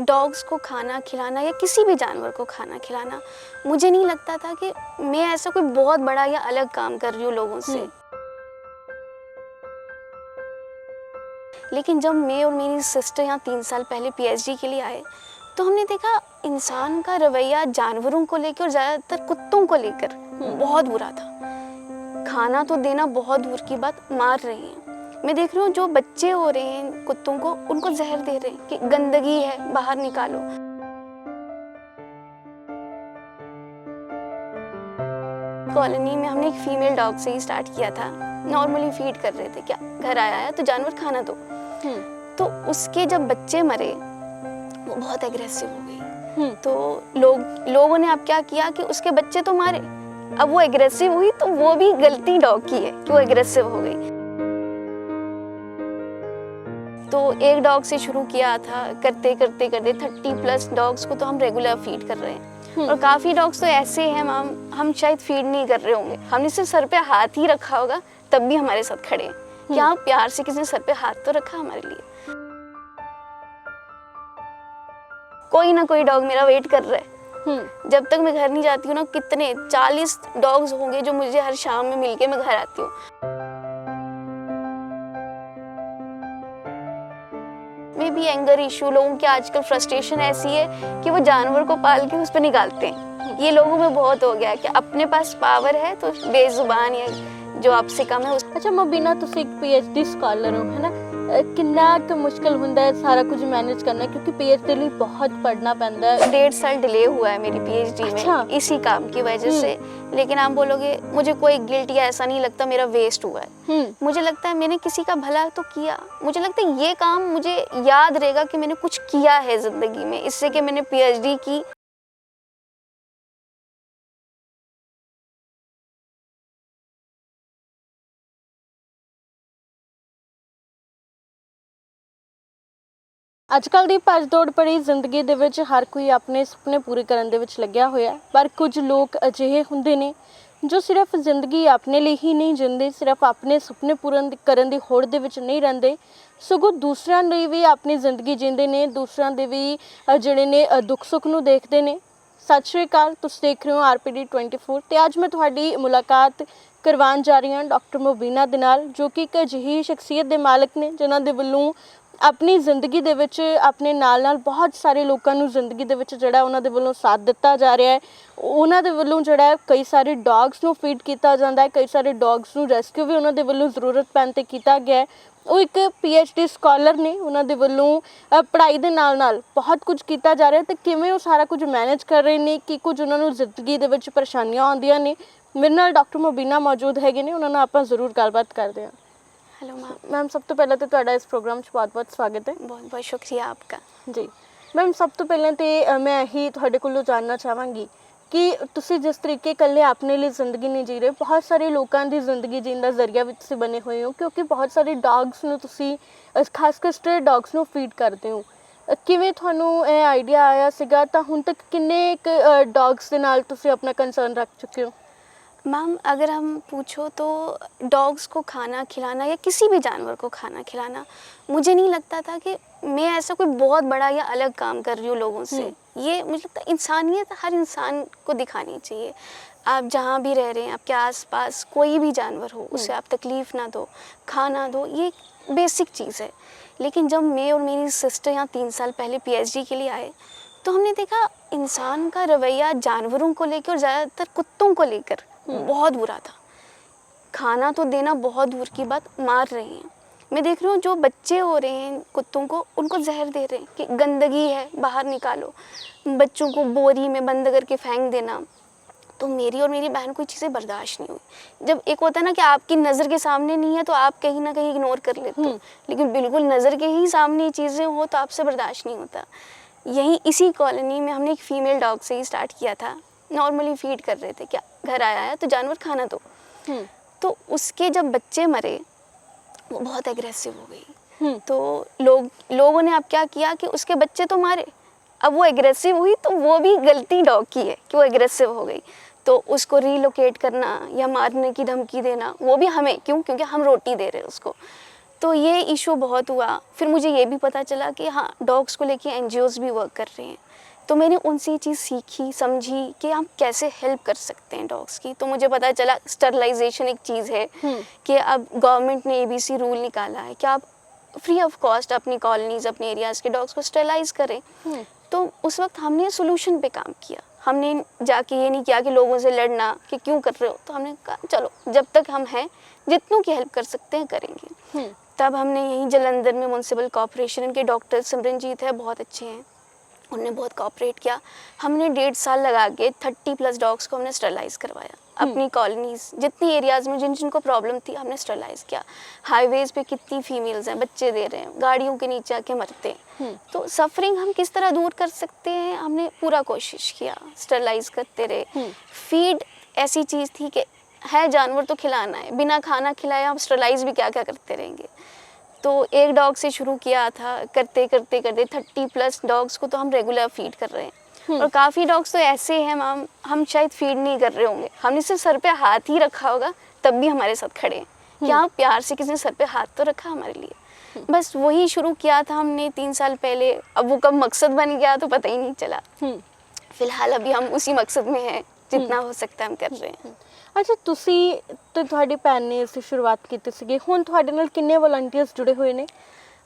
Dogs को खाना खिलाना या किसी भी जानवर को खाना खिलाना, मुझे नहीं लगता था कि मैं ऐसा कोई बहुत बड़ा या अलग काम कर रही हूँ लोगों से। लेकिन जब मैं और मेरी सिस्टर यहाँ 3 साल पहले पीएचडी के लिए आए, तो हमने देखा इंसान का रवैया जानवरों को लेकर और ज़्यादातर कुत्तों को लेकर बहुत बुरा था। खाना तो देना बहुत दूर की बात, मार रहे हैं। मैं देख रही हूँ जो बच्चे हो रहे हैं कुत्तों को, उनको जहर दे रहे हैं कि गंदगी है, बाहर निकालो। कॉलोनी में हमने एक फीमेल डॉग से ही स्टार्ट किया था। नॉर्मली फीड कर रहे थे, क्या घर आया तो जानवर खाना दो। तो उसके जब बच्चे मरे, वो बहुत एग्रेसिव हो गई। तो लोगों ने अब क्या किया कि उसके बच्चे तो मारे, अब वो एग्रेसिव हुई तो वो भी गलती डॉग की है कि वो एग्रेसिव हो गई। तो एक डॉग से शुरू किया था, करते 30+ डॉग्स को तो हम रेगुलर फीड कर रहे हैं। और काफ़ी डॉग्स तो ऐसे हैं मैम, हम शायद फीड नहीं कर रहे होंगे, हमने सिर्फ सर पे हाथ ही रखा होगा तब भी हमारे साथ खड़े हैं। क्या प्यार से किसी ने सर पे हाथ तो रखा हमारे लिए। कोई ना कोई डॉग मेरा वेट कर रहा है। जब तक मैं घर नहीं जाती हूँ ना, कितने 40 डॉग्स होंगे जो मुझे हर शाम में मिलके मैं घर आती हूँ। मे बी एंगर इशू, लोगों की आजकल फ्रस्ट्रेशन ऐसी है कि वो जानवर को पाल के उस पर निकालते हैं। ये लोगों में बहुत हो गया है कि अपने पास पावर है तो बेजुबान या जो आपसे कम है। अच्छा मुबीना, तुसी एक पीएचडी स्कॉलर हो, है ना? कितना तो मुश्किल होता है सारा कुछ मैनेज करना, क्योंकि पीएचडी लिए बहुत पढ़ना पैंदा है। 1.5 साल डिले हुआ है मेरी पीएचडी में इसी काम की वजह से। लेकिन आप बोलोगे मुझे कोई गिल्ट या ऐसा नहीं लगता मेरा वेस्ट हुआ है। मुझे लगता है मैंने किसी का भला तो किया। मुझे लगता है ये काम मुझे याद रहेगा कि मैंने कुछ किया है जिंदगी में, इससे कि मैंने पीएचडी की। ਅੱਜ ਕੱਲ੍ਹ ਦੀ ਭੱਜ ਦੌੜ ਭਰੀ ਜ਼ਿੰਦਗੀ ਦੇ ਵਿੱਚ ਹਰ ਕੋਈ ਆਪਣੇ ਸੁਪਨੇ ਪੂਰੇ ਕਰਨ ਦੇ ਵਿੱਚ ਲੱਗਿਆ ਹੋਇਆ ਹੈ, ਪਰ ਕੁਝ ਲੋਕ ਅਜਿਹੇ ਹੁੰਦੇ ਨੇ ਜੋ ਸਿਰਫ ਜ਼ਿੰਦਗੀ ਆਪਣੇ ਲਈ ਹੀ ਨਹੀਂ ਜਿਉਂਦੇ, ਸਿਰਫ ਆਪਣੇ ਸੁਪਨੇ ਪੂਰਨ ਕਰਨ ਦੀ ਹੋੜ ਦੇ ਵਿੱਚ ਨਹੀਂ ਰਹਿੰਦੇ, ਸਗੋਂ ਦੂਸਰਿਆਂ ਲਈ ਵੀ ਆਪਣੀ ਜ਼ਿੰਦਗੀ ਜਿਉਂਦੇ ਨੇ, ਦੂਸਰਿਆਂ ਦੇ ਵੀ ਜਿਹੜੇ ਨੇ ਦੁੱਖ ਸੁੱਖ ਨੂੰ ਦੇਖਦੇ ਨੇ। ਸਤਿ ਸ਼੍ਰੀ ਅਕਾਲ, ਤੁਸੀਂ ਦੇਖ ਰਹੇ ਹੋ RPD 24 ਤੇ ਅੱਜ ਮੈਂ ਤੁਹਾਡੀ ਮੁਲਾਕਾਤ ਕਰਵਾਉਣ ਜਾ ਰਹੀ ਹਾਂ ਡਾਕਟਰ ਮੁਬੀਨਾ ਦੇ ਨਾਲ, ਜੋ ਕਿ ਇੱਕ ਅਜਿਹੀ ਸ਼ਖਸੀਅਤ ਦੇ ਮਾਲਕ ਨੇ ਜਿਨ੍ਹਾਂ ਦੇ ਵੱਲੋਂ ਆਪਣੀ ਜ਼ਿੰਦਗੀ ਦੇ ਵਿੱਚ ਆਪਣੇ ਨਾਲ ਬਹੁਤ ਸਾਰੇ ਲੋਕਾਂ ਨੂੰ ਜ਼ਿੰਦਗੀ ਦੇ ਵਿੱਚ ਜਿਹੜਾ ਉਹਨਾਂ ਦੇ ਵੱਲੋਂ ਸਾਥ ਦਿੱਤਾ ਜਾ ਰਿਹਾ ਹੈ। ਉਹਨਾਂ ਦੇ ਵੱਲੋਂ ਜਿਹੜਾ ਕਈ ਸਾਰੇ ਡੌਗਸ ਨੂੰ ਫੀਡ ਕੀਤਾ ਜਾਂਦਾ ਹੈ, ਕਈ ਸਾਰੇ ਡੌਗਸ ਨੂੰ ਰੈਸਕਿਊ ਵੀ ਉਹਨਾਂ ਦੇ ਵੱਲੋਂ ਜ਼ਰੂਰਤ ਪੈਣ 'ਤੇ ਕੀਤਾ ਗਿਆ ਹੈ। ਉਹ ਇੱਕ PhD ਸਕਾਲਰ ਨੇ, ਉਹਨਾਂ ਦੇ ਵੱਲੋਂ ਪੜ੍ਹਾਈ ਦੇ ਨਾਲ ਬਹੁਤ ਕੁਝ ਕੀਤਾ ਜਾ ਰਿਹਾ, ਅਤੇ ਕਿਵੇਂ ਉਹ ਸਾਰਾ ਕੁਝ ਮੈਨੇਜ ਕਰ ਰਹੇ ਨੇ, ਕੀ ਕੁਝ ਉਹਨਾਂ ਨੂੰ ਜ਼ਿੰਦਗੀ ਦੇ ਵਿੱਚ ਪਰੇਸ਼ਾਨੀਆਂ ਆਉਂਦੀਆਂ ਨੇ। ਮੇਰੇ ਨਾਲ ਡਾਕਟਰ ਮੁਬੀਨਾ ਮੌਜੂਦ ਹੈਗੇ ਨੇ, ਉਹਨਾਂ ਨਾਲ ਆਪਾਂ ਜ਼ਰੂਰ ਗੱਲਬਾਤ ਕਰਦੇ ਹਾਂ। हेलो मैम, सब तो पहले तो तुहाडा इस प्रोग्राम 'ਚ बहुत स्वागत है। बहुत बहुत शुक्रिया आपका जी। मैम, सब तो पहले तो मैं यही तुहाडे कोलों जानना चाहांगी कि तुसी जिस तरीके कल्ले अपने लिए ज़िंदगी नहीं जी रहे, बहुत सारे लोगों की ज़िंदगी जीण दा जरिया भी तुसी बने हुए हो, क्योंकि बहुत सारे डॉग्स नूं तुसी खासकर स्ट्रे डॉग्स नूं फीड करते हो। किवें तुहानूं ਇਹ आइडिया आया सीगा, ਤਾਂ ਹੁਣ तक किन्ने डॉग्स दे नाल तुसी अपना कंसर्न रख चुके हो? मैम, अगर हम पूछो तो डॉग्स को खाना खिलाना या किसी भी जानवर को खाना खिलाना, मुझे नहीं लगता था कि मैं ऐसा कोई बहुत बड़ा या अलग काम कर रही हूँ लोगों से। ये मुझे लगता है इंसानियत हर इंसान को दिखानी चाहिए। आप जहाँ भी रह रहे हैं, आपके आसपास कोई भी जानवर हो, उसे आप तकलीफ़ ना दो, खाना दो, ये बेसिक चीज़ है। लेकिन जब मैं और मेरी सिस्टर यहाँ 3 साल पहले PhD के लिए आए, तो हमने देखा इंसान का रवैया जानवरों को लेकर और ज़्यादातर कुत्तों को लेकर बहुत बुरा था। खाना तो देना बहुत दूर की बात, मार रहे हैं। मैं देख रही हूँ जो बच्चे हो रहे हैं कुत्तों को, उनको जहर दे रहे हैं कि गंदगी है, बाहर निकालो। बच्चों को बोरी में बंद करके फेंक देना। तो मेरी और मेरी बहन को ये चीज़ें बर्दाश्त नहीं हुई। जब एक होता है ना कि आपकी नज़र के सामने नहीं है तो आप कहीं ना कहीं इग्नोर कर लेते हो, लेकिन बिल्कुल नज़र के ही सामने ये चीज़ें हो तो आपसे बर्दाश्त नहीं होता। यहीं इसी कॉलोनी में हमने एक फ़ीमेल डॉग से ही स्टार्ट किया था। नॉर्मली फीड कर रहे थे, क्या घर आया तो जानवर खाना दो। तो उसके जब बच्चे मरे, वो बहुत एग्रेसिव हो गई। तो लोगों ने अब क्या किया कि उसके बच्चे तो मारे, अब वो एग्रेसिव हुई तो वो भी गलती डॉग की है कि वो एग्रेसिव हो गई। तो उसको रीलोकेट करना या मारने की धमकी देना, वो भी हमें, क्योंकि हम रोटी दे रहे हैं उसको। तो ये इशू बहुत हुआ। फिर मुझे ये भी पता चला कि हाँ, डॉग्स को लेके एनजीओज़ भी वर्क कर रहे हैं। तो मैंने उनसे ये चीज़ सीखी, समझी कि हम कैसे हेल्प कर सकते हैं डॉग्स की। तो मुझे पता चला स्टरलाइजेशन एक चीज़ है कि अब गवर्नमेंट ने एबीसी रूल निकाला है कि आप फ्री ऑफ कॉस्ट अपनी कॉलोनीज़, अपने एरियाज़ के डॉग्स को स्टरलाइज करें। तो उस वक्त हमने सोल्यूशन पे काम किया। हमने जाके ये नहीं किया कि लोगों से लड़ना कि क्यों कर रहे हो। तो हमने कहा चलो, जब तक हम हैं, जितनों की हेल्प कर सकते हैं करेंगे। तब हमने यहीं जलंधर में म्यूनसिपल कॉर्पोरेशन के डॉक्टर सिमरनजीत है, बहुत अच्छे हैं, उन्होंने बहुत कोऑपरेट किया। हमने 1.5 साल लगा के 30+ डॉग्स को हमने स्टरलाइज करवाया। अपनी कॉलोनीज़, जितनी एरियाज़ में जिनको प्रॉब्लम थी, हमने स्टरलाइज किया। हाईवेज़ पे कितनी फीमेल्स हैं, बच्चे दे रहे हैं, गाड़ियों के नीचे आके मरते हैं। तो सफरिंग हम किस तरह दूर कर सकते हैं, हमने पूरा कोशिश किया, स्टरलाइज करते रहे। फीड ऐसी चीज़ थी कि है जानवर तो खिलाना है, बिना खाना खिलाए हम स्टरलाइज भी क्या क्या करते रहेंगे। तो एक डॉग से शुरू किया था, करते करते करते 30+ डॉग्स को तो हम रेगुलर फीड कर रहे हैं। और काफ़ी डॉग्स तो ऐसे हैं मैम, हम शायद फीड नहीं कर रहे होंगे, हमने सिर्फ सर पे हाथ ही रखा होगा तब भी हमारे साथ खड़े हैं कि हाँ, प्यार से किसी ने सर पे हाथ तो रखा हमारे लिए। बस वही शुरू किया था हमने 3 साल पहले। अब वो कब मकसद बन गया तो पता ही नहीं चला। फिलहाल अभी हम उसी मकसद में हैं, जितना हो सकता है हम कर रहे हैं। ਅੱਛਾ, ਤੁਸੀਂ ਤੇ ਤੁਹਾਡੀ ਭੈਣ ਨੇ ਇਸ ਸ਼ੁਰੂਆਤ ਕੀਤੀ ਸੀਗੀ, ਹੁਣ ਤੁਹਾਡੇ ਨਾਲ ਕਿੰਨੇ ਵਲੰਟੀਅਰਸ जुड़े हुए ने?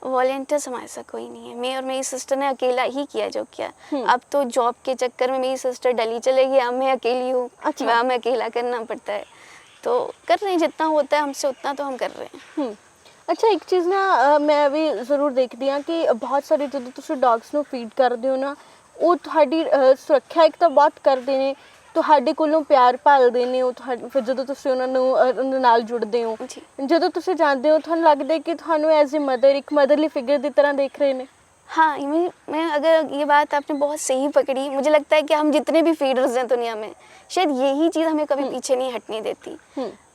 वॉलेंटियर्स हमारे साथ कोई नहीं है। मैं और मेरी सिस्टर ने अकेला ही किया जो किया। अब तो जॉब के चक्कर में मेरी सिस्टर दिल्ली चले गई, अब मैं अकेली हूँ। अच्छा। हमें अकेला करना पड़ता है, तो कर रहे हैं जितना होता है हमसे उतना तो हम कर रहे हैं। ਅੱਛਾ, ਇੱਕ ਚੀਜ਼ ਨਾ ਮੈਂ ਵੀ ਜ਼ਰੂਰ ਦੇਖਦੀ ਹਾਂ ਕਿ ਬਹੁਤ ਸਾਰੇ ਜਦੋਂ ਤੁਸੀਂ ਡੌਗਸ ਨੂੰ ਫੀਡ ਕਰਦੇ ਹੋ ਨਾ, ਉਹ ਤੁਹਾਡੀ ਸੁਰੱਖਿਆ ਇੱਕ ਤਾਂ ਬਹੁਤ ਕਰਦੇ ਨੇ, ਤੁਹਾਡੇ ਕੋਲੋਂ ਪਿਆਰ ਭਾਲਦੇ ਨੇ ਉਹ ਤੁਹਾਡੇ। ਫਿਰ ਜਦੋਂ ਤੁਸੀਂ ਉਹਨਾਂ ਨੂੰ ਉਹਨਾਂ ਨਾਲ ਜੁੜਦੇ ਹੋ, ਜਦੋਂ ਤੁਸੀਂ ਜਾਂਦੇ ਹੋ, ਤੁਹਾਨੂੰ ਲੱਗਦਾ ਹੈ ਕਿ ਤੁਹਾਨੂੰ ਐਜ਼ ए मदर एक मदरली फिगर की तरह देख रहे हैं? हाँ, मैं अगर ये बात आपने बहुत सही पकड़ी। मुझे लगता है कि हम जितने भी फीडर्स हैं दुनिया में, शायद यही चीज़ हमें कभी पीछे नहीं हटने देती।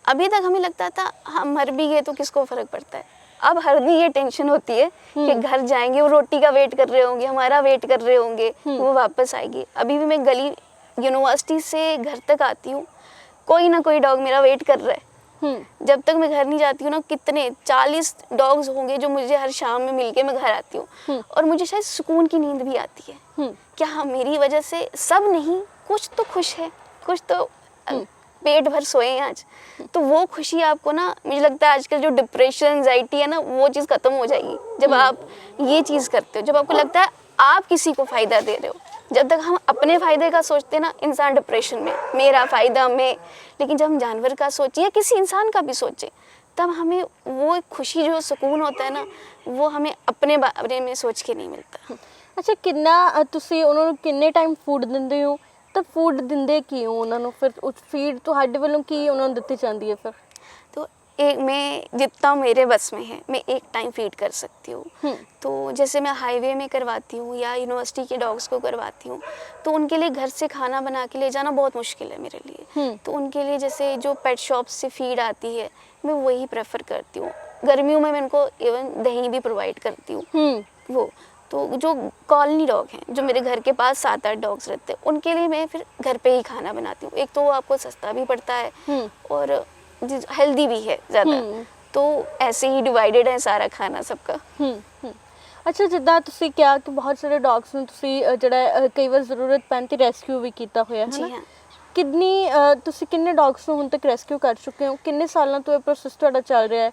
अभी तक हमें लगता था हम मर भी गए तो किसको फ़र्क पड़ता है। अब हर दिन ये टेंशन होती है कि घर जाएंगे, वो रोटी का वेट कर रहे होंगे, हमारा वेट कर रहे होंगे, वो वापस आएगी। अभी भी मैं गली यूनिवर्सिटी से घर तक आती हूँ, कोई ना कोई डॉग मेरा वेट कर रहा है। जब तक मैं घर नहीं जाती हूँ ना, कितने 40 डॉग्स होंगे जो मुझे हर शाम में मिलके मैं घर आती हूँ। और मुझे शायद सुकून की नींद भी आती है। क्या हाँ, मेरी वजह से सब नहीं, कुछ तो खुश है, कुछ तो पेट भर सोए हैं आज। तो वो खुशी आपको ना, मुझे लगता है आजकल जो डिप्रेशन, एंजाइटी है ना, वो चीज़ ख़त्म हो जाएगी जब आप ये चीज़ करते हो। जब आपको लगता है आप किसी को फ़ायदा दे रहे हो। जब तक हम अपने फ़ायदे का सोचते हैं ना, इंसान डिप्रेशन में, मेरा फ़ायदा मैं। लेकिन जब हम जानवर का सोचें या किसी इंसान का भी सोचें, तब हमें वो खुशी, जो सुकून होता है ना, वो हमें अपने बारे में सोच के नहीं मिलता। ਅੱਛਾ, ਕਿੰਨਾ ਤੁਸੀਂ ਉਹਨਾਂ ਨੂੰ ਕਿੰਨੇ ਟਾਈਮ ਫੂਡ ਦਿੰਦੇ ਹੋ, ਤਾਂ ਫੂਡ ਦਿੰਦੇ ਕੀ ਹੋ ਉਹਨਾਂ ਨੂੰ? ਫਿਰ ਉਸ ਫੀਡ ਤੁਹਾਡੇ ਵੱਲੋਂ ਕੀ ਉਹਨਾਂ ਨੂੰ ਦਿੱਤੀ ਜਾਂਦੀ ਹੈ ਫਿਰ? तो एक, मैं जितना मेरे बस में है, मैं एक टाइम फीड कर सकती हूँ। तो जैसे मैं हाईवे में करवाती हूँ या यूनिवर्सिटी के डॉग्स को करवाती हूँ, तो उनके लिए घर से खाना बना के ले जाना बहुत मुश्किल है मेरे लिए। तो उनके लिए जैसे जो पेट शॉप से फीड आती है, मैं वही प्रेफर करती हूँ। गर्मियों में मैं उनको इवन दही भी प्रोवाइड करती हूँ। वो तो जो कॉलोनी डॉग हैं, जो मेरे घर के पास 7-8 डॉग्स रहते हैं, उनके लिए मैं फिर घर पे ही खाना बनाती हूँ। एक तो वो आपको सस्ता भी पड़ता है और हेल्दी भी है ज़्यादा। तो ऐसे ही डिवाइडेड है सारा खाना सबका। ਅੱਛਾ, ਜਿੱਦਾਂ ਤੁਸੀਂ ਕਿਹਾ ਕਿ ਬਹੁਤ ਸਾਰੇ ਡੌਗਸ ਨੂੰ ਤੁਸੀਂ ਜਿਹੜਾ ਕਈ ਵਾਰ ਜ਼ਰੂਰਤ ਪੈਣ 'ਤੇ ਰੈਸਕਿਊ ਵੀ ਕੀਤਾ ਹੋਇਆ ਹੈ जी ਨਾ? हाँ, ਤੁਸੀਂ ਕਿੰਨੇ ਡੌਗਸ ਨੂੰ ਹੁਣ ਤੱਕ ਰੈਸਕਿਊ ਕਰ ਚੁੱਕੇ ਹੋ? ਕਿੰਨੇ ਸਾਲਾਂ ਤੋਂ ਇਹ ਪ੍ਰੋਸੈਸ ਤੁਹਾਡਾ ਚੱਲ ਰਿਹਾ ਹੈ?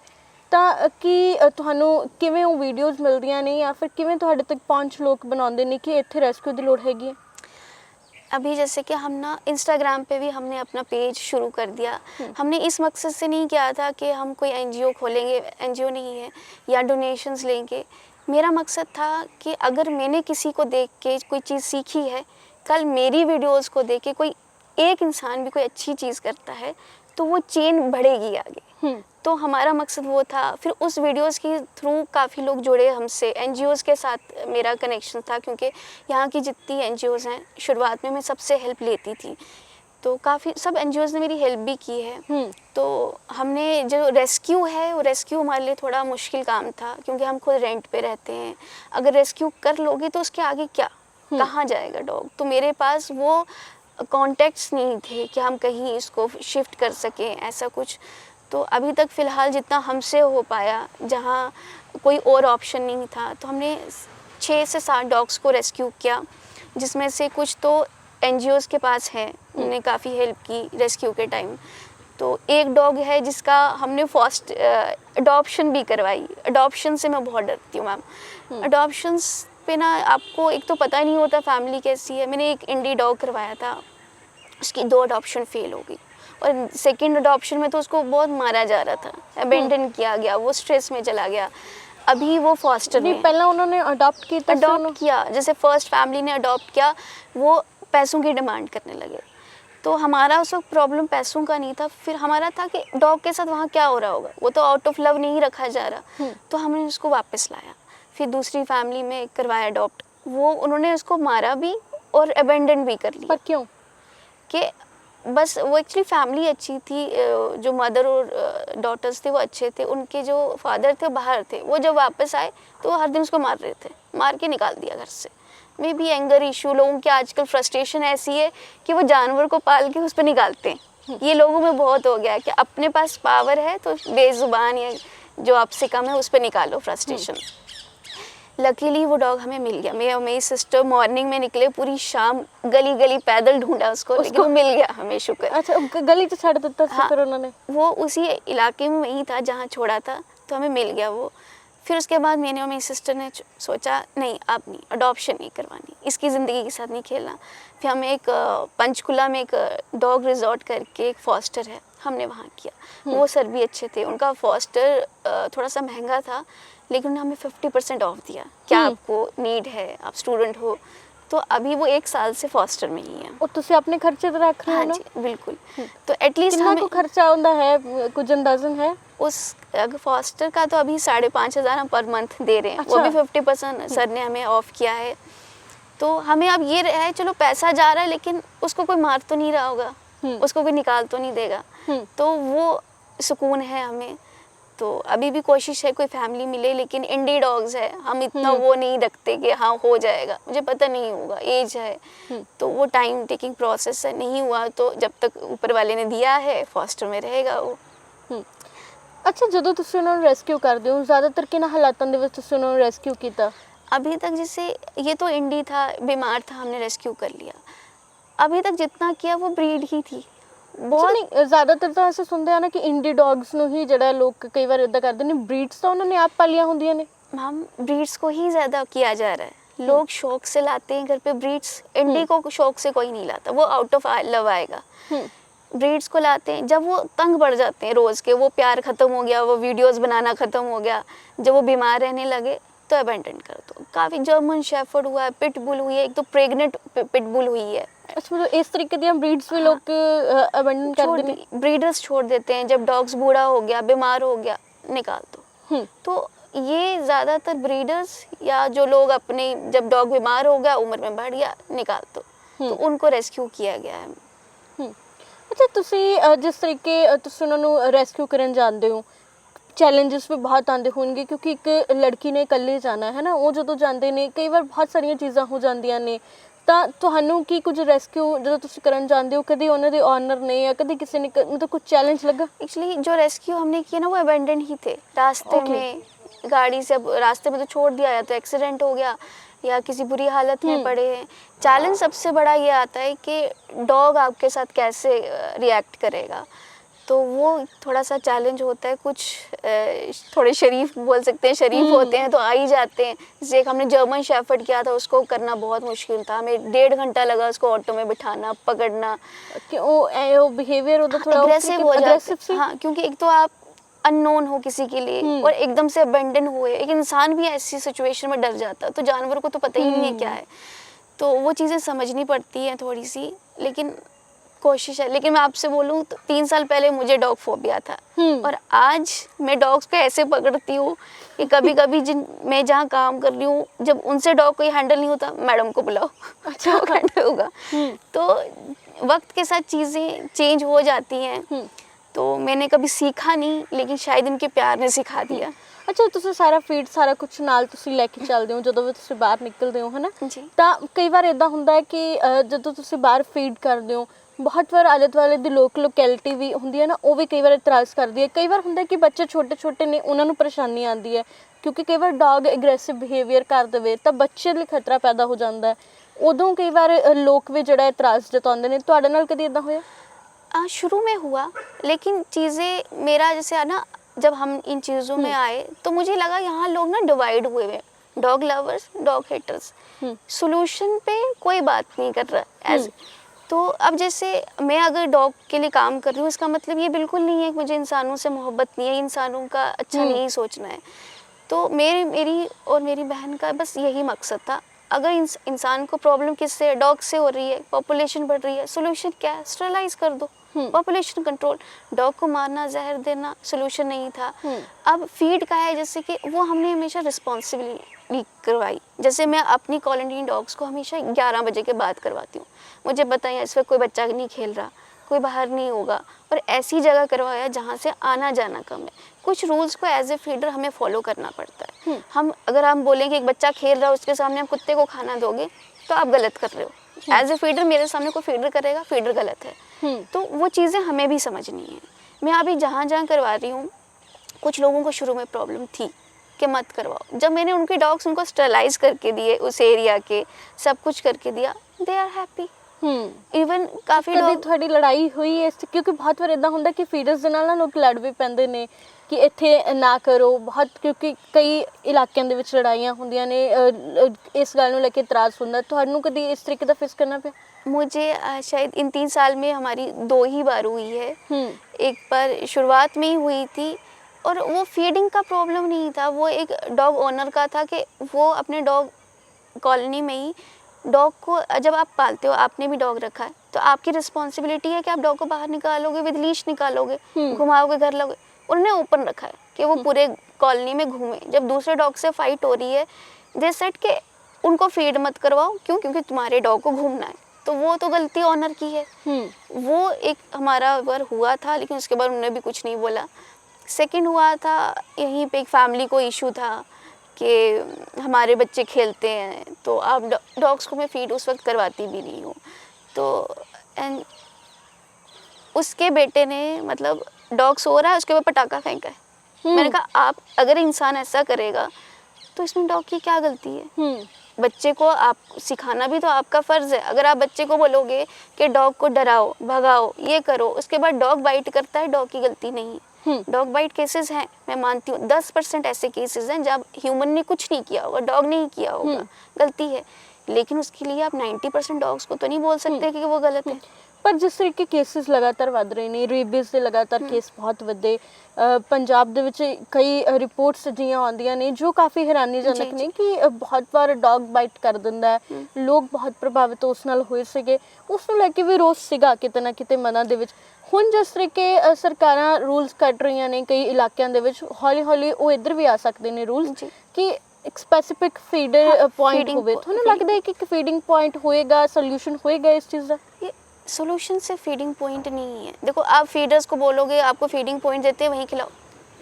ਤਾਂ ਕੀ ਤੁਹਾਨੂੰ ਕਿਵੇਂ ਉਹ ਵੀਡੀਓਜ਼ ਮਿਲਦੀਆਂ ਨੇ, ਜਾਂ ਫਿਰ ਕਿਵੇਂ ਤੁਹਾਡੇ ਤੱਕ ਪਹੁੰਚ ਲੋਕ ਬਣਾਉਂਦੇ ਨੇ ਕਿ ਇੱਥੇ ਰੈਸਕਿਊ ਦੀ ਲੋੜ ਹੈਗੀ ਹੈ? अभी जैसे कि हम ना इंस्टाग्राम पे भी हमने अपना पेज शुरू कर दिया। हमने इस मकसद से नहीं किया था कि हम कोई एनजीओ खोलेंगे, एनजीओ नहीं है, या डोनेशंस लेंगे। मेरा मकसद था कि अगर मैंने किसी को देख के कोई चीज़ सीखी है, कल मेरी वीडियोस को देख के कोई एक इंसान भी कोई अच्छी चीज़ करता है, तो वो चेन बढ़ेगी आगे। तो हमारा मकसद वो था। फिर उस वीडियोस के थ्रू काफ़ी लोग जुड़े हमसे, एनजीओज़ के साथ मेरा कनेक्शन था, क्योंकि यहाँ की जितनी एनजीओज़ हैं, शुरुआत में मैं सबसे हेल्प लेती थी, तो काफ़ी सब एनजीओज़ ने मेरी हेल्प भी की है। तो हमने जो रेस्क्यू है, वो रेस्क्यू हमारे लिए थोड़ा मुश्किल काम था, क्योंकि हम खुद रेंट पे रहते हैं। अगर रेस्क्यू कर लोगे तो उसके आगे क्या, कहाँ जाएगा डॉग? तो मेरे पास वो कॉन्टेक्ट्स नहीं थे कि हम कहीं इसको शिफ्ट कर सकें, ऐसा कुछ। तो अभी तक फ़िलहाल जितना हमसे हो पाया, जहाँ कोई और ऑप्शन नहीं था, तो हमने 6 से 7 डॉग्स को रेस्क्यू किया, जिसमें से कुछ तो एनजीओज़ के पास है, उन्होंने काफ़ी हेल्प की रेस्क्यू के टाइम। तो एक डॉग है जिसका हमने फर्स्ट अडॉप्शन भी करवाई। अडॉप्शन से मैं बहुत डरती हूँ मैम। अडॉप्शंस पे ना आपको एक तो पता नहीं होता फैमिली कैसी है। मैंने एक इंडी डॉग करवाया था, उसकी 2 अडॉप्शन फेल हो गई, और सेकंड अडॉप्शन में तो उसको बहुत मारा जा रहा था, अबेंडन किया गया, वो स्ट्रेस में चला गया। अभी वो फॉस्टर में पहले उन्होंने अडॉप्ट किया, अडॉप्ट किया, जैसे फर्स्ट फैमिली ने अडॉप्ट किया, वो पैसों की डिमांड करने लगे। तो हमारा उस वक्त प्रॉब्लम पैसों का नहीं था, फिर हमारा था कि डॉग के साथ वहाँ क्या हो रहा होगा, वो तो आउट ऑफ लव नहीं रखा जा रहा। तो हमने उसको वापस लाया, फिर दूसरी फैमिली में करवाया अडॉप्ट। वो उन्होंने उसको मारा भी और अबेंडन भी कर लिया। पर क्यों? कि बस वो एक्चुअली फैमिली अच्छी थी, जो मदर और डॉटर्स थे वो अच्छे थे, उनके जो फादर थे वो बाहर थे, वो जब वापस आए तो वो हर दिन उसको मार रहे थे, मार के निकाल दिया घर से। मे बी एंगर इशू, लोगों की आजकल फ्रस्ट्रेशन ऐसी है कि वो जानवर को पाल के उस पर निकालते हैं। ये लोगों में बहुत हो गया है कि अपने पास पावर है तो बेजुबान या जो आपसे कम है उस पर निकालो फ्रस्ट्रेशन। लकीली वो डॉग हमें मिल गया। मैं और मेरी सिस्टर मॉर्निंग में निकले, पूरी शाम गली गली पैदल ढूंढा उसको, लेकिन वो मिल गया हमें, शुक्र। अच्छा, गली से छाड़ देता था? हाँ, फिर उन्होंने वो उसी इलाके में वहीं था जहाँ छोड़ा था, तो हमें मिल गया वो। फिर उसके बाद मैंने और मेरी सिस्टर ने सोचा नहीं, अब नहीं, अडॉप्शन नहीं करवानी, इसकी ज़िंदगी के साथ नहीं खेलना। फिर हमें एक पंचकुला में एक डॉग रिजॉर्ट करके एक फॉस्टर है, हमने वहाँ किया। वो सर भी अच्छे थे, उनका फॉस्टर थोड़ा सा महंगा था, लेकिन उन्होंने हमें 50% ऑफ दिया। क्या आपको नीड है, आप स्टूडेंट हो, तो अभी वो 1 साल से फॉस्टर में ही है। और तुसी अपने खर्चे तो रख रहे हो हाँ ना? जी बिल्कुल। तो एटलीस्ट कितना हमें को खर्चा होता है, कुछ अंदाजन है? उस फॉस्टर का तो अभी 5,500 हम पर मंथ दे रहे हैं। अच्छा। वो भी 50% सर ने हमें ऑफ किया है। तो हमें अब ये है, चलो पैसा जा रहा है, लेकिन उसको कोई मार तो नहीं रहा होगा, उसको कोई निकाल तो नहीं देगा, तो वो सुकून है हमें। तो अभी भी कोशिश है कोई फैमिली मिले, लेकिन इंडी डॉग्स है, हम इतना वो नहीं रखते कि हाँ हो जाएगा, मुझे पता नहीं होगा, एज है, तो वो टाइम टेकिंग प्रोसेस है। नहीं हुआ तो जब तक ऊपर वाले ने दिया है फॉस्टर में रहेगा वो। अच्छा, ਜਦੋਂ ਤੁਸੀਂ ਉਹਨਾਂ ਨੂੰ ਰੈਸਕਿਊ ਕਰਦੇ ਹੋ, ਜ਼ਿਆਦਾਤਰ ਕਿਹਨਾਂ ਹਾਲਾਤਾਂ ਦੇ ਵਿੱਚ ਤੁਸੀਂ ਉਹਨਾਂ ਨੂੰ ਰੈਸਕਿਊ ਕੀਤਾ? अभी तक जैसे ये तो इंडी था, बीमार था, हमने रेस्क्यू कर लिया। अभी तक जितना किया वो ब्रीड ही थी। ਬਹੁਤ ਨਹੀਂ, ਜ਼ਿਆਦਾਤਰ ਤਾਂ ਅਸੀਂ ਸੁਣਦੇ ਆ ਨਾ ਕਿ ਇੰਡੀ ਡੌਗਸ ਨੂੰ ਹੀ ਜਿਹੜਾ ਲੋਕ ਕਈ ਵਾਰ ਇਦਾਂ ਕਰਦੇ ਨੇ, ਬਰੀਡਸ ਤਾਂ ਉਹਨਾਂ ਨੇ ਆਪ ਪਾਲੀਆਂ ਹੁੰਦੀਆਂ ਨੇ। हम ब्रीड्स को ही ज़्यादा किया जा रहा है, लोग शौक से लाते हैं घर पे ब्रीड्स। इंडी को शौक से कोई नहीं लाता, वो आउट ऑफ लव आएगा। ब्रीड्स को लाते हैं जब वो तंग बढ़ जाते हैं रोज़ के, वो प्यार ख़त्म हो गया, वो वीडियोस बनाना ख़त्म हो गया, जब वो बीमार रहने लगे तो अबेंडन कर दो। काफ़ी जर्मन शेफर्ड हुआ है, पिटबुल हुई है, एक तो प्रेग्नेंट पिटबुल हुई है। अच्छा, मतलब इस तरीके ਦੀਆਂ ब्रीड्स भी लोग अबेंडन कर देते हैं? ब्रीडर्स छोड़ देते हैं, जब डॉग्स बूढ़ा हो गया, बीमार हो गया, निकाल दो। तो ये ज़्यादातर ब्रीडर्स या जो लोग अपने, जब डॉग बीमार हो गया, उम्र में बढ़ गया, निकाल दो, तो उनको रेस्क्यू किया गया है। अच्छा, ਤੁਸੀਂ ਜਿਸ ਤਰੀਕੇ ਤੁਸੀਂ ਉਹਨਾਂ ਨੂੰ ਰੈਸਕਿਊ ਕਰਨ ਜਾਂਦੇ ਹੋ, ਚੈਲੰਜਸ ਵੀ ਬਹੁਤ ਆਉਂਦੇ ਹੋਣਗੇ, ਕਿਉਂਕਿ ਇੱਕ ਲੜਕੀ ਨੇ ਇਕੱਲੇ ਜਾਣਾ ਹੈ ਨਾ, ਉਹ ਜਦੋਂ ਜਾਂਦੇ ਨੇ ਕਈ ਵਾਰ ਬਹੁਤ ਸਾਰੀਆਂ ਚੀਜ਼ਾਂ ਹੋ ਜਾਂਦੀਆਂ ਨੇ, ਤਾਂ ਤੁਹਾਨੂੰ ਕੀ ਕੁਝ ਰੈਸਕਿਊ ਜਦੋਂ ਤੁਸੀਂ ਕਰਨ ਜਾਂਦੇ ਹੋ, ਕਦੇ ਉਹਨਾਂ ਦੇ ऑनर ने या कभी किसी ने मतलब कुछ चैलेंज लगा? एक्चुअली जो रेस्क्यू हमने किया ना, वो अबेंडन ही थे रास्ते में, गाड़ी से रास्ते में तो छोड़ दिया, या तो एक्सीडेंट हो गया या किसी बुरी हालत में पड़े हैं। चैलेंज सबसे बड़ा ये आता है कि डॉग आपके साथ कैसे रिएक्ट करेगा, तो वो थोड़ा सा चैलेंज होता है। कुछ थोड़े शरीफ बोल सकते हैं, शरीफ होते हैं तो आ ही जाते हैं। जैसे एक हमने जर्मन शेफर्ड किया था, उसको करना बहुत मुश्किल था, हमें 1.5 घंटा लगा उसको ऑटो में बिठाना, पकड़ना। वो बिहेवियर होता थोड़ा अग्रेसिव हो जाता है। हाँ, क्योंकि एक तो आप अननोन हो किसी के लिए, और एकदम से अबेंडन हुए, एक इंसान भी ऐसी सिचुएशन में डर जाता है, तो जानवर को तो पता ही नहीं है क्या है, तो वो चीज़ें समझनी पड़ती हैं थोड़ी सी, लेकिन कोशिश है। लेकिन मैं आपसे बोलूँ तो 3 साल पहले मुझे डॉग फोबिया था, और आज मैं डॉग्स को ऐसे पकड़ती हूँ कि कभी कभी मैं जहाँ काम कर रही हूँ, जब उनसे डॉग कोई हैंडल नहीं होता, मैडम को बुलाओ, अच्छा वो हैंडल होगा। तो वक्त के साथ चीज़ें चेंज हो जाती हैं, तो मैंने कभी सीखा नहीं, लेकिन शायद इनके प्यार ने सिखा दिया। ਅੱਛਾ, ਤੁਸੀਂ ਸਾਰਾ ਫੀਡ ਸਾਰਾ ਕੁਝ ਨਾਲ ਤੁਸੀਂ ਲੈ ਕੇ ਚੱਲਦੇ ਹੋ ਜਦੋਂ ਵੀ ਤੁਸੀਂ ਬਾਹਰ ਨਿਕਲਦੇ ਹੋ, ਹਨਾ? जी ਤਾਂ ਕਈ ਵਾਰ ਇਦਾਂ ਹੁੰਦਾ ਹੈ ਕਿ ਜਦੋਂ ਤੁਸੀਂ ਬਾਹਰ ਫੀਡ ਕਰਦੇ ਹੋ, ਬਹੁਤ ਵਾਰ ਆਲੇ ਦੁਆਲੇ ਦੀ ਲੋਕੈਲਿਟੀ ਵੀ ਹੁੰਦੀ ਹੈ ਨਾ, ਉਹ ਵੀ ਕਈ ਵਾਰ ਇਤਰਾਜ਼ ਕਰਦੀ ਹੈ। ਕਈ ਵਾਰ ਹੁੰਦਾ ਕਿ ਬੱਚੇ ਛੋਟੇ ਛੋਟੇ ਨੇ, ਉਹਨਾਂ ਨੂੰ ਪਰੇਸ਼ਾਨੀ ਆਉਂਦੀ ਹੈ ਕਿਉਂਕਿ ਕਈ ਵਾਰ ਡੌਗ ਐਗਰੈਸਿਵ ਬਿਹੇਵੀਅਰ ਕਰ ਦੇਵੇ ਤਾਂ ਬੱਚੇ ਲਈ ਖਤਰਾ ਪੈਦਾ ਹੋ ਜਾਂਦਾ ਹੈ। ਉਦੋਂ ਕਈ ਵਾਰ ਲੋਕ ਵੀ ਜਿਹੜਾ ਇਤਰਾਜ਼ ਜਤਾਉਂਦੇ ਨੇ। ਤੁਹਾਡੇ ਨਾਲ ਕਦੀ ਇਦਾਂ ਹੋਇਆ? शुरू में हुआ, लेकिन चीज़ें मेरा जैसे है ना, जब हम इन चीज़ों में आए तो मुझे लगा यहाँ लोग ना डिवाइड हुए हुए, dog lovers, dog haters. Solution पे कोई बात नहीं कर रहा एज। तो अब जैसे मैं अगर डॉग के लिए काम कर रही हूँ, इसका मतलब ये बिल्कुल नहीं है कि मुझे इंसानों से मोहब्बत नहीं है, इंसानों का अच्छा नहीं सोचना है। तो मेरी और मेरी बहन का बस यही मकसद था। अगर इंसान को प्रॉब्लम किससे है, डॉग से हो रही है, पॉपुलेशन बढ़ रही है, सोल्यूशन क्या है? स्टरलाइज कर दो, पॉपुलेशन कंट्रोल। डॉग को मारना, जहर देना सोल्यूशन नहीं था। अब फीड का है जैसे कि वो हमने हमेशा रिस्पॉन्सिबिलिटी करवाई। जैसे मैं अपनी कॉलोनी डॉग्स को हमेशा 11 बजे के बाद करवाती हूँ। मुझे बताइए इस वक्त कोई बच्चा नहीं खेल रहा, कोई बाहर नहीं होगा, और ऐसी जगह करवाया जहाँ से आना जाना कम है। कुछ रूल्स को एज ए फीडर हमें फॉलो करना पड़ता है। अगर हम बोलें कि एक बच्चा खेल रहा है, उसके सामने हम कुत्ते को खाना दोगे तो आप गलत कर रहे हो। एज ए फीडर मेरे सामने कोई फीडर करेगा, फीडर गलत है। तो वो चीज़ें हमें भी समझनी है। मैं अभी जहाँ जहाँ करवा रही हूँ, कुछ लोगों को शुरू में प्रॉब्लम थी कि मत करवाओ। जब मैंने उनके डॉग्स उनको स्टरलाइज करके दिए, उस एरिया के सब कुछ करके दिया, दे आर हैप्पी। इवन काफ़ी ਕਦੀ लोग ਤੁਹਾਡੀ ਲੜਾਈ ਹੋਈ ਇਸ ਕਿਉਂਕਿ ਬਹੁਤ ਵਾਰ ਇਦਾਂ ਹੁੰਦਾ ਕਿ ਫੀਡਰਸ ਦੇ ਨਾਲ ਨਾ ਲੋਕ ਲੜ ਵੀ ਪੈਂਦੇ ਨੇ ਕਿ ਇੱਥੇ ਨਾ ਕਰੋ ਬਹੁਤ, ਕਿਉਂਕਿ ਕਈ ਇਲਾਕਿਆਂ ਦੇ ਵਿੱਚ ਲੜਾਈਆਂ ਹੁੰਦੀਆਂ ਨੇ, ਇਸ ਗੱਲ ਨੂੰ ਲੈ ਕੇ ਇਤਰਾਜ਼ ਹੁੰਦਾ। ਤੁਹਾਨੂੰ ਕਦੀ ਇਸ ਤਰੀਕੇ ਦਾ ਫੇਸ ਕਰਨਾ ਪਿਆ? मुझे शायद इन 3 साल में हमारी 2 ही बार हुई है। एक बार शुरुआत में ही हुई थी, और वो फीडिंग का प्रॉब्लम नहीं था, वो एक डॉग ओनर का था कि वो अपने डॉग कॉलोनी में ही डॉग को, जब आप पालते हो, आपने भी डॉग रखा है तो आपकी रिस्पॉन्सिबिलिटी है कि आप डॉग को बाहर निकालोगे, विद लीश निकालोगे, घुमाओगे, घर लोगे। उन्होंने ओपन रखा है कि वो पूरे कॉलोनी में घूमे। जब दूसरे डॉग से फाइट हो रही है, दे सेड कि उनको फीड मत करवाओ, क्यों? क्योंकि तुम्हारे डॉग को घूमना है। तो वो तो गलती ऑनर की है। वो एक हमारा बार हुआ था, लेकिन उसके बाद उन्होंने भी कुछ नहीं बोला। सेकंड हुआ था, यहीं पे एक फैमिली को इशू था कि हमारे बच्चे खेलते हैं, तो आप डॉग्स को मैं फीड उस वक्त करवाती भी नहीं हूँ। तो एंड उसके बेटे ने, मतलब डॉग सो रहा है, उसके ऊपर पटाखा फेंका है। मैंने कहा आप अगर इंसान ऐसा करेगा तो इसमें डॉग की क्या गलती है? बच्चे को आप सिखाना भी तो आपका फ़र्ज़ है। अगर आप बच्चे को बोलोगे कि डॉग को डराओ, भगाओ, ये करो, उसके बाद डॉग बाइट करता है, डॉग की गलती नहीं है। डॉग बाइट केसेस हैं, मैं मानती हूँ। 10% ऐसे केसेस हैं जब ह्यूमन ने कुछ नहीं किया होगा, डॉग नहीं किया होगा, गलती है। लेकिन उसके लिए आप 90% डॉग्स को तो नहीं बोल सकते कि वो गलत है। ਪਰ ਜਿਸ ਤਰੀਕੇ ਕੇਸਿਸ ਲਗਾਤਾਰ ਵੱਧ ਰਹੇ ਨੇ, ਰੇਬੀਜ਼ ਦੇ ਲਗਾਤਾਰ ਕੇਸ ਬਹੁਤ ਵਧੇ, ਪੰਜਾਬ ਦੇ ਵਿੱਚ ਕਈ ਰਿਪੋਰਟਸ ਅਜਿਹੀਆਂ ਆਉਂਦੀਆਂ ਨੇ ਜੋ ਕਾਫੀ ਹੈਰਾਨੀਜਨਕ ਨੇ ਕਿ ਬਹੁਤ ਵਾਰ ਡੌਗ ਬਾਈਟ ਕਰ ਦਿੰਦਾ ਹੈ। ਲੋਕ ਬਹੁਤ ਪ੍ਰਭਾਵਿਤ ਉਸ ਨਾਲ ਹੋਏ ਸੀਗੇ, ਉਸ ਨੂੰ ਲੈ ਕੇ ਵੀ ਰੋਸ ਸੀਗਾ ਕਿਤੇ ਨਾ ਕਿਤੇ ਮਨਾਂ ਦੇ ਵਿੱਚ। ਹੁਣ ਜਿਸ ਤਰੀਕੇ ਸਰਕਾਰਾਂ ਰੂਲਸ ਕੱਢ ਰਹੀਆਂ ਨੇ ਕਈ ਇਲਾਕਿਆਂ ਦੇ ਵਿੱਚ, ਹੌਲੀ ਹੌਲੀ ਉਹ ਇੱਧਰ ਵੀ ਆ ਸਕਦੇ ਨੇ ਰੂਲਸ ਕਿ ਇੱਕ ਸਪੈਸੀਫਿਕ ਫੀਡਰ ਪੁਆਇੰਟ ਹੋਵੇ। ਤੁਹਾਨੂੰ ਲੱਗਦਾ ਹੈ ਕਿ ਇੱਕ ਫੀਡਿੰਗ ਪੁਆਇੰਟ ਹੋਏਗਾ, सोल्यूशन होएगा इस चीज़ का? सोल्यूशन से फीडिंग पॉइंट नहीं है। देखो, आप फीडर्स को बोलोगे आपको फीडिंग पॉइंट देते हैं, वहीं खिलाओ।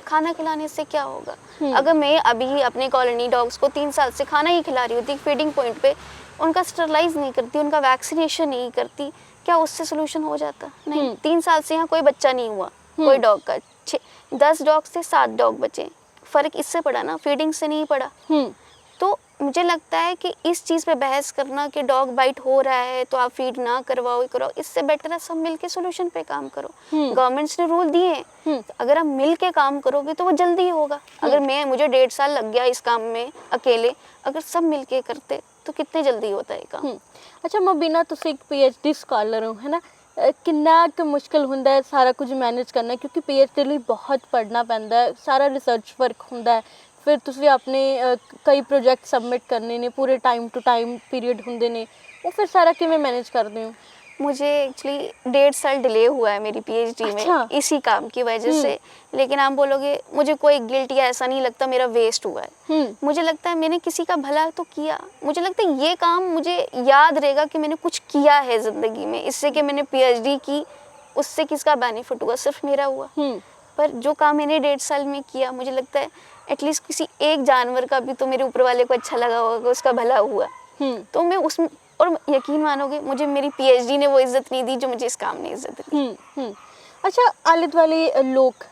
खाना खिलाने से क्या होगा? अगर मैं अभी अपने कॉलोनी डॉग्स को 3 साल से खाना ही खिला रही होती फीडिंग पॉइंट पे, उनका स्टरलाइज नहीं करती, उनका वैक्सीनेशन नहीं करती, क्या उससे सोल्यूशन हो जाता? नहीं। 3 साल से यहाँ कोई बच्चा नहीं हुआ कोई डॉग का। 10 डॉग से 7 डॉग बचे। फ़र्क इससे पड़ा ना, फीडिंग से नहीं पड़ा। तो मुझे लगता है कि इस चीज़ पे बहस करना कि डॉग बाइट हो रहा है तो आप फीड ना करवाओ, कराओ, इससे बेटर है सब मिल के सोल्यूशन पे काम करो। गवर्नमेंट्स ने रूल दिए हैं, तो अगर आप मिल के काम करोगे तो वो जल्दी होगा। अगर मुझे 1.5 साल लग गया इस काम में अकेले, अगर सब मिल के करते तो कितने जल्दी होता है काम। अच्छा मुबीना, तुसी एक PhD स्कॉलर हो, है ना? किन्ना क मुश्किल ਹੁੰਦਾ ਹੈ ਸਾਰਾ ਕੁਝ ਮੈਨੇਜ ਕਰਨਾ, ਕਿਉਂਕਿ PhD ਲਈ ਬਹੁਤ ਪੜ੍ਹਨਾ ਪੈਂਦਾ ਹੈ, ਸਾਰਾ ਰਿਸਰਚ ਵਰਕ ਹੁੰਦਾ ਹੈ, ਫਿਰ ਤੁਸੀਂ ਆਪਣੇ ਕਈ ਪ੍ਰੋਜੈਕਟ ਸਬਮਿਟ ਕਰਨੇ ਨੇ, ਪੂਰੇ ਟਾਈਮ ਟੂ ਟਾਈਮ ਪੀਰੀਅਡ ਹੁੰਦੇ ਨੇ, ਉਹ ਫਿਰ ਸਾਰਾ ਕਿਵੇਂ ਮੈਨੇਜ ਕਰਦੇ ਹੋ? मुझे एक्चुअली 1.5 साल डिले हुआ है मेरी PhD में इसी काम की वजह से। लेकिन आप बोलोगे मुझे कोई गिल्ट या ऐसा नहीं लगता मेरा वेस्ट हुआ है। मुझे लगता है मैंने किसी का भला तो किया। मुझे लगता है ये काम मुझे याद रहेगा कि मैंने कुछ किया है ज़िंदगी में, इससे कि मैंने PhD की, उससे किसका बेनिफिट हुआ? सिर्फ मेरा हुआ। पर जो काम मैंने 1.5 साल में किया, मुझे लगता है एटलीस्ट किसी एक जानवर का भी तो मेरे ऊपर वाले को अच्छा लगा होगा, उसका भला हुआ। तो मैं उसमें, और यकीन मानोगे मुझे मेरी पीएचडी ने वो इज्जत नहीं दी जो मुझे इस काम ने इज्जत दी। ਅੱਛਾ, ਆਲੇ ਦੁਆਲੇ ਲੋਕ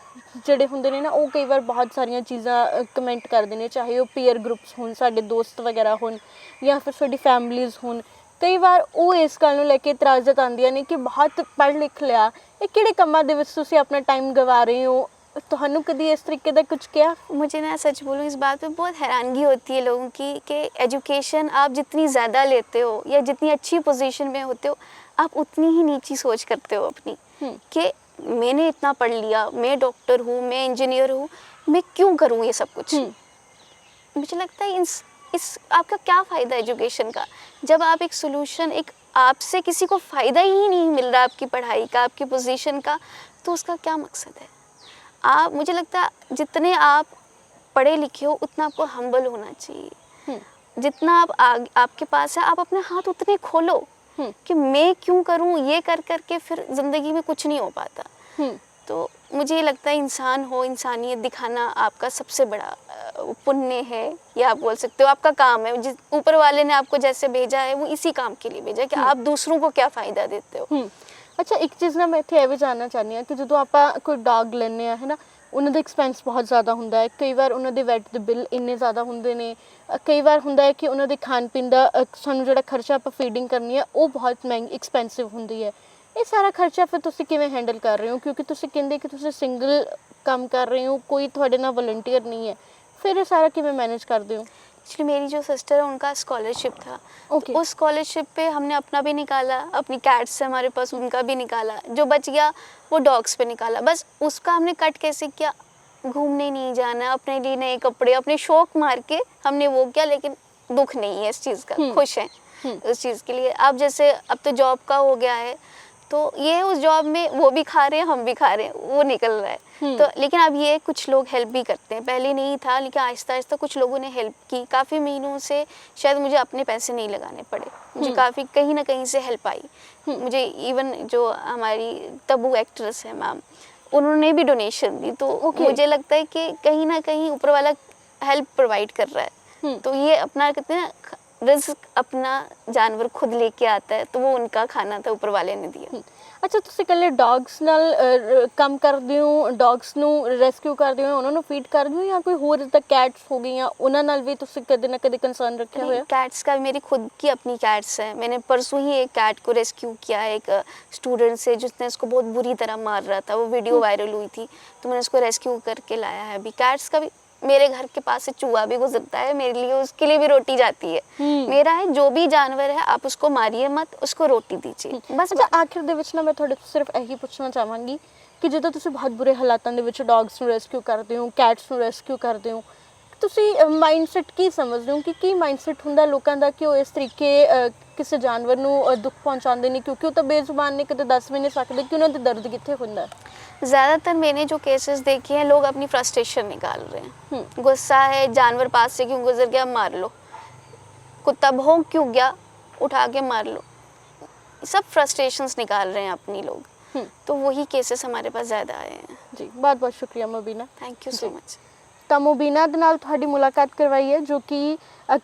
ਜਿਹੜੇ ਹੁੰਦੇ ਨੇ ਨਾ, ਉਹ ਕਈ ਵਾਰ ਬਹੁਤ ਸਾਰੀਆਂ ਚੀਜ਼ਾਂ ਕਮੈਂਟ ਕਰਦੇ ਨੇ, ਚਾਹੇ ਉਹ ਪੀਅਰ ਗਰੁੱਪਸ ਹੋਣ, ਸਾਡੇ ਦੋਸਤ ਵਗੈਰਾ ਹੋਣ, ਜਾਂ ਫਿਰ ਸਾਡੀ ਫੈਮਲੀਜ਼ ਹੋਣ। ਕਈ ਵਾਰ ਉਹ ਇਸ ਗੱਲ ਨੂੰ ਲੈ ਕੇ ਇਤਰਾਜ਼ਤ ਆਉਂਦੀਆਂ ਨੇ ਕਿ ਬਹੁਤ ਪੜ੍ਹ ਲਿਖ ਲਿਆ, ਇਹ ਕਿਹੜੇ ਕੰਮਾਂ ਦੇ ਵਿੱਚ ਤੁਸੀਂ ਆਪਣਾ ਟਾਈਮ ਗਵਾ ਰਹੇ ਹੋ। ਤੁਹਾਨੂੰ ਕਦੀ ਇਸ ਤਰੀਕੇ ਦਾ ਕੁਝ ਕਿਹਾ? मुझे ना सच बोलूँ इस बात पे बहुत हैरानगी होती है लोगों की कि एजुकेशन आप जितनी ज़्यादा लेते हो या जितनी अच्छी पोजीशन में होते हो, आप उतनी ही नीची सोच करते हो अपनी, कि मैंने इतना पढ़ लिया, मैं डॉक्टर हूँ, मैं इंजीनियर हूँ, मैं क्यों करूँ ये सब कुछ। मुझे लगता है इस आपका क्या फ़ायदा एजुकेशन का, जब आप एक सोल्यूशन, एक आपसे किसी को फ़ायदा ही नहीं मिल रहा आपकी पढ़ाई का, आपकी पोजीशन का, तो उसका क्या मकसद है। आप, मुझे लगता है जितने आप पढ़े लिखे हो उतना आपको हम्बल होना चाहिए। जितना आप आपके पास है, आप अपने हाथ उतने खोलो कि मैं क्यों करूं, ये कर करके फिर ज़िंदगी में कुछ नहीं हो पाता। तो मुझे ये लगता है इंसान हो, इंसानियत दिखाना आपका सबसे बड़ा पुण्य है, या आप बोल सकते हो आपका काम है। जिस ऊपर वाले ने आपको जैसे भेजा है वो इसी काम के लिए भेजा है कि आप दूसरों को क्या फ़ायदा देते हो। ਅੱਛਾ, ਇੱਕ ਚੀਜ਼ ਨਾ ਮੈਂ ਇੱਥੇ ਇਹ ਵੀ ਜਾਣਨਾ ਚਾਹੁੰਦੀ ਹਾਂ ਕਿ ਜਦੋਂ ਆਪਾਂ ਕੋਈ ਡੌਗ ਲੈਂਦੇ ਆ, ਹੈ ਨਾ, ਉਹਨਾਂ ਦਾ ਐਕਸਪੈਂਸ ਬਹੁਤ ਜ਼ਿਆਦਾ ਹੁੰਦਾ ਹੈ। ਕਈ ਵਾਰ ਉਹਨਾਂ ਦੇ ਵੈਟ ਦੇ ਬਿੱਲ ਇੰਨੇ ਜ਼ਿਆਦਾ ਹੁੰਦੇ ਨੇ, ਕਈ ਵਾਰ ਹੁੰਦਾ ਹੈ ਕਿ ਉਹਨਾਂ ਦੇ ਖਾਣ ਪੀਣ ਦਾ ਸਾਨੂੰ ਜਿਹੜਾ ਖਰਚਾ ਆਪਾਂ ਫੀਡਿੰਗ ਕਰਨੀ ਹੈ ਉਹ ਬਹੁਤ ਮਹਿੰਗੀ ਐਕਸਪੈਂਸਿਵ ਹੁੰਦੀ ਹੈ। ਇਹ ਸਾਰਾ ਖਰਚਾ ਫਿਰ ਤੁਸੀਂ ਕਿਵੇਂ ਹੈਂਡਲ ਕਰ ਰਹੇ ਹੋ? ਕਿਉਂਕਿ ਤੁਸੀਂ ਕਹਿੰਦੇ ਕਿ ਤੁਸੀਂ ਸਿੰਗਲ ਕੰਮ ਕਰ ਰਹੇ ਹੋ, ਕੋਈ ਤੁਹਾਡੇ ਨਾਲ ਵਲੰਟੀਅਰ ਨਹੀਂ है, फिर ये सारा किਵੇਂ मैनेज करते हो? एक्चुअली मेरी जो सिस्टर है उनका स्कॉलरशिप था। Okay. तो उस स्कॉलरशिप पे हमने अपना भी निकाला, अपनी कैट्स से हमारे पास उनका भी निकाला, जो बच गया वो डॉग्स पे निकाला। बस उसका हमने कट कैसे किया, घूमने नहीं जाना, अपने लिए नए कपड़े, अपने शौक मार के हमने वो किया, लेकिन दुख नहीं है इस चीज़ का, खुश हैं उस चीज़ के लिए। अब जैसे अब तो जॉब का हो गया है, तो ये उस जॉब में वो भी खा रहे हैं, हम भी खा रहे हैं, वो निकल रहा है। तो लेकिन अब ये कुछ लोग हेल्प भी करते हैं, पहले नहीं था, लेकिन आहिस्ता आहिस्ता कुछ लोगों ने हेल्प की। काफ़ी महीनों से शायद मुझे अपने पैसे नहीं लगाने पड़े, मुझे काफ़ी कहीं ना कहीं से हेल्प आई। मुझे इवन जो हमारी तब्बू एक्ट्रेस है मैम, उन्होंने भी डोनेशन दी। तो मुझे लगता है कि कहीं ना कहीं ऊपर वाला हेल्प प्रोवाइड कर रहा है। तो ये अपना कहते हैं ना, रिस्क अपना जानवर खुद लेके आता है, तो वो उनका खाना था, ऊपर वाले ने दिया। ਅੱਛਾ, ਤੁਸੀਂ ਇਕੱਲੇ ਡੌਗਸ ਨਾਲ ਕੰਮ ਕਰਦੇ ਹੋ, ਡੌਗਸ ਨੂੰ ਰੈਸਕਿਊ ਕਰਦੇ ਹੋ, ਉਹਨਾਂ ਨੂੰ ਫੀਡ ਕਰਦੇ ਹੋ, ਜਾਂ ਕੋਈ ਹੋਰ ਜਿੱਦਾਂ ਕੈਟਸ ਹੋ ਗਈਆਂ ਉਹਨਾਂ ਨਾਲ ਵੀ ਤੁਸੀਂ ਕਦੇ ਨਾ ਕਦੇ ਕੰਸਰਨ ਰੱਖਿਆ ਹੋਇਆ? कैट्स का भी मेरी खुद की अपनी कैट्स है। मैंने परसों ही एक कैट को रेस्क्यू किया है, एक स्टूडेंट से जिसने इसको बहुत बुरी तरह मार रहा था, वो वीडियो वायरल हुई थी, तो मैंने उसको रेस्क्यू करके लाया है। अभी कैट्स का भी, मेरे घर के पास से चूहा भी गुजरता है, मेरे लिए उसके लिए भी रोटी जाती है। मेरा है, जो भी जानवर है आप उसको मारिए मत, उसको रोटी दीजिए बस। ਅੱਛਾ, ਆਖਿਰ ਦੇ ਵਿੱਚ ਨਾ ਮੈਂ ਤੁਹਾਡੇ ਤੋਂ ਸਿਰਫ ਇਹੀ ਪੁੱਛਣਾ ਚਾਹਾਂਗੀ ਕਿ ਜਦੋਂ ਤੁਸੀਂ ਬਹੁਤ ਬੁਰੇ ਹਾਲਾਤਾਂ ਦੇ ਵਿੱਚ ਡੌਗਸ ਨੂੰ ਰੈਸਕਿਊ ਕਰਦੇ ਹੋ, ਕੈਟਸ ਨੂੰ ਰੈਸਕਿਊ ਕਰਦੇ ਹੋ, ਤੁਸੀਂ ਮਾਈਂਡਸੈਟ ਕੀ ਸਮਝਦੇ ਹੋ ਕਿ ਕੀ ਮਾਈਂਡਸੈਟ ਹੁੰਦਾ ਲੋਕਾਂ ਦਾ ਕਿ ਉਹ ਇਸ ਤਰੀਕੇ ਕਿਸੇ ਜਾਨਵਰ ਨੂੰ ਦੁੱਖ ਪਹੁੰਚਾਉਂਦੇ ਨੇ, ਕਿਉਂਕਿ ਉਹ ਤਾਂ ਬੇਜ਼ੁਬਾਨ ਨੇ, ਕਦੇ ਦੱਸ ਵੀ ਨਹੀਂ ਸਕਦੇ ਕਿ ਉਹਨਾਂ ਦਾ ਦਰਦ ਕਿੱਥੇ ਹੁੰਦਾ। ज़्यादातर मैंने जो केसेस देखे हैं, लोग अपनी फ्रस्ट्रेशन निकाल रहे हैं। गुस्सा है, जानवर पास से क्यों गुजर गया, मार लो, कुत्ता भौंक क्यों गया, उठा के मार लो, सब फ्रस्ट्रेशंस निकाल रहे हैं अपनी लोग। तो वही केसेस हमारे पास ज़्यादा आए हैं जी। बहुत बहुत शुक्रिया Mubina, thank you so much. ਤਾਂ ਮੁਬੀਨਾ ਦੇ ਨਾਲ ਤੁਹਾਡੀ ਮੁਲਾਕਾਤ ਕਰਵਾਈ ਹੈ, ਜੋ ਕਿ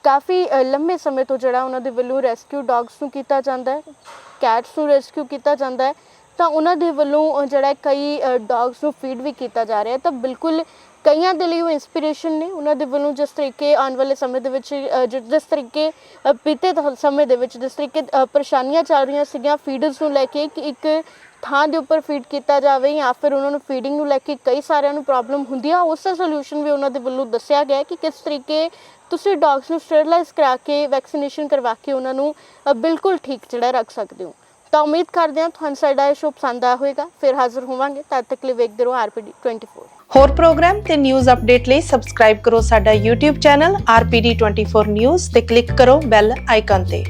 ਕਾਫੀ ਲੰਬੇ ਸਮੇਂ ਤੋਂ ਜਿਹੜਾ ਉਹਨਾਂ ਦੇ ਵੱਲੋਂ ਰੈਸਕਿਊ ਡੌਗਸ ਨੂੰ ਕੀਤਾ ਜਾਂਦਾ ਹੈ, ਕੈਟਸ ਨੂੰ ਰੈਸਕਿਊ ਕੀਤਾ ਜਾਂਦਾ ਹੈ, ਤਾਂ ਉਹਨਾਂ ਦੇ ਵੱਲੋਂ ਜਿਹੜਾ ਕਈ ਡੌਗਸ ਨੂੰ ਫੀਡ ਵੀ ਕੀਤਾ ਜਾ ਰਿਹਾ। ਤਾਂ ਬਿਲਕੁਲ ਕਈਆਂ ਦੇ ਲਈ ਉਹ ਇੰਸਪੀਰੇਸ਼ਨ ਨੇ। ਉਹਨਾਂ ਦੇ ਵੱਲੋਂ ਜਿਸ ਤਰੀਕੇ ਆਉਣ ਵਾਲੇ ਸਮੇਂ ਦੇ ਵਿੱਚ ਜਿਸ ਤਰੀਕੇ ਬੀਤੇ ਸਮੇਂ ਦੇ ਵਿੱਚ ਜਿਸ ਤਰੀਕੇ ਪਰੇਸ਼ਾਨੀਆਂ ਚੱਲ ਰਹੀਆਂ ਸੀਗੀਆਂ ਫੀਡਰਸ ਨੂੰ ਲੈ ਕੇ ਕਿ ਇੱਕ ਥਾਂ ਦੇ ਉੱਪਰ ਫੀਡ ਕੀਤਾ ਜਾਵੇ, ਜਾਂ ਫਿਰ ਉਹਨਾਂ ਨੂੰ ਫੀਡਿੰਗ ਨੂੰ ਲੈ ਕੇ ਕਈ ਸਾਰਿਆਂ ਨੂੰ ਪ੍ਰੋਬਲਮ ਹੁੰਦੀ ਆ, ਉਸ ਦਾ ਸੋਲਿਊਸ਼ਨ ਵੀ ਉਹਨਾਂ ਦੇ ਵੱਲੋਂ ਦੱਸਿਆ ਗਿਆ ਕਿ ਕਿਸ ਤਰੀਕੇ ਤੁਸੀਂ ਡੌਗਸ ਨੂੰ ਸਟਰਲਾਈਜ਼ ਕਰਾ ਕੇ ਵੈਕਸੀਨੇਸ਼ਨ ਕਰਵਾ ਕੇ ਉਹਨਾਂ ਨੂੰ ਬਿਲਕੁਲ ਠੀਕ ਜਿਹੜਾ ਰੱਖ ਸਕਦੇ ਹੋ। ਤਾਂ ਉਮੀਦ ਕਰਦੇ ਹਾਂ ਤੁਹਾਨੂੰ ਸਾਡਾ ਇਹ ਸ਼ੋਅ ਪਸੰਦ ਆਇਆ ਹੋਵੇਗਾ। ਫਿਰ ਹਾਜ਼ਰ ਹੋਵਾਂਗੇ, ਤਦ ਤੱਕ ਲਈ ਵੇਖਦੇ ਰਹੋ RPD 24। ਹੋਰ ਪ੍ਰੋਗਰਾਮ ਤੇ ਨਿਊਜ਼ ਅਪਡੇਟ ਲਈ ਸਬਸਕ੍ਰਾਈਬ ਕਰੋ ਸਾਡਾ YouTube ਚੈਨਲ RPD 24 ਨਿਊਜ਼ ਤੇ ਕਲਿੱਕ ਕਰੋ ਬੈਲ ਆਈਕਨ ਤੇ।